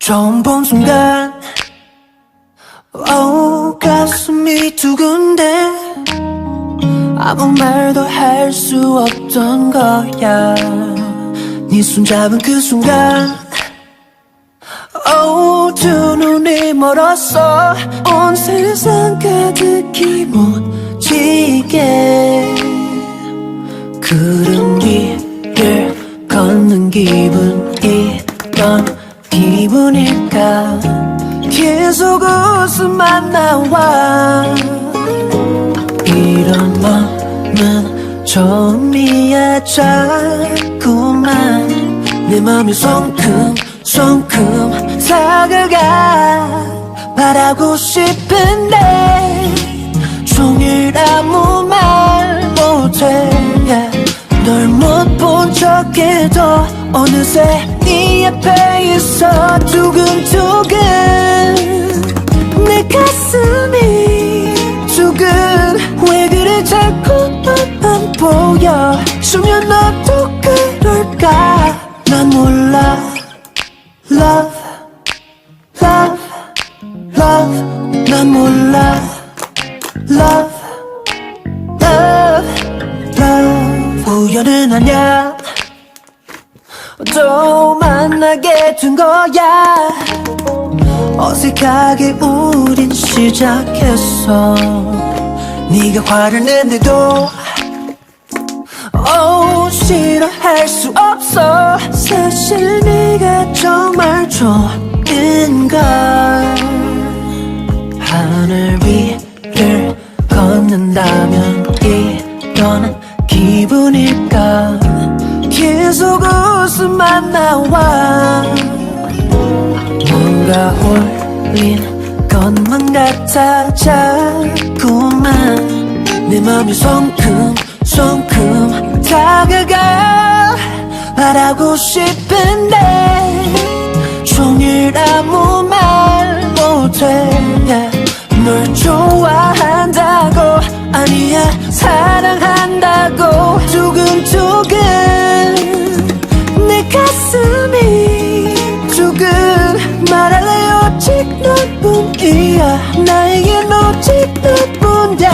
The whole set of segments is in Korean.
처음 본 순간 가슴이 두근대 아무 말도 할 수 없던 거야. 네 손잡은 그 순간 두 눈이 멀었어. 온 세상 가득히 묻히게 구름 위를 걷는 기분, 이런 기분일까. 계속 웃음만 나와. 이런 맘은 처음이야. 자꾸만 내 맘이 송큼송큼 다가가. 바라고 싶은데 종일 아무 말 못해. 널 못 본 척해도 어느새 네 앞에 있어. 두근두근 내 가슴이 두근. 왜 그래 자꾸만 보여. 수면 너도 그럴까. 난 몰라. Love, love, love. 난 몰라. Love, love, love. 우연은 아냐. 또 만나게 된 거야. 어색하게 우린 시작했어. 네가 화를 낸데도 싫어할 수 없어. 사실 네가 정말 좋은걸. 하늘 위를 걷는다면 이런 기분일까. 계속 웃음만 나와. 뭔가 홀린 것만 같아. 자꾸만 내 맘이 송큼송큼 다가가. 바라고 싶은데 종일 아무 말 못해. 널 좋아한다고, 아니야 사랑한다고. 두근두근 내 가슴이 두근. 말할래 오직 너뿐이야. 나에겐 오직 너뿐이야.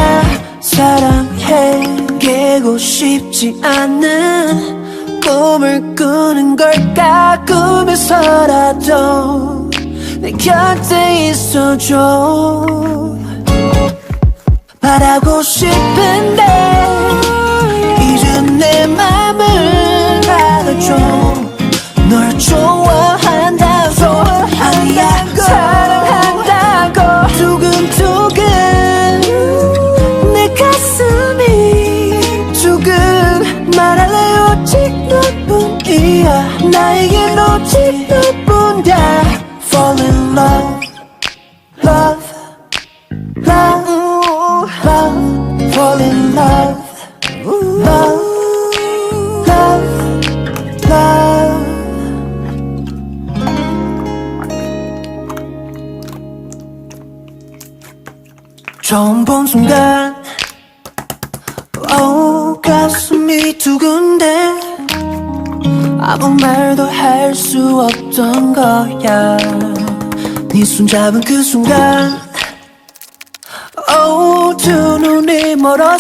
사랑해. 깨고 싶지 않은 꿈을 꾸는 걸까. 꿈에서라도 내 곁에 있어줘. 바라고 싶은데 이젠 내 맘을 알아줘. 널 좋아한다고, 아니야 사랑한다고. 두근두근 내 가슴이 두근. 말할래 오직 너뿐이야. 나에겐 오직 너뿐이야. Fall in love, love, love, love. Fall in love, love, love, love. 처음 본 순간 가슴이 두근대 아무 말도 할 수 없던 거야. 네 손잡은 그 순간 두 눈이 멀었어.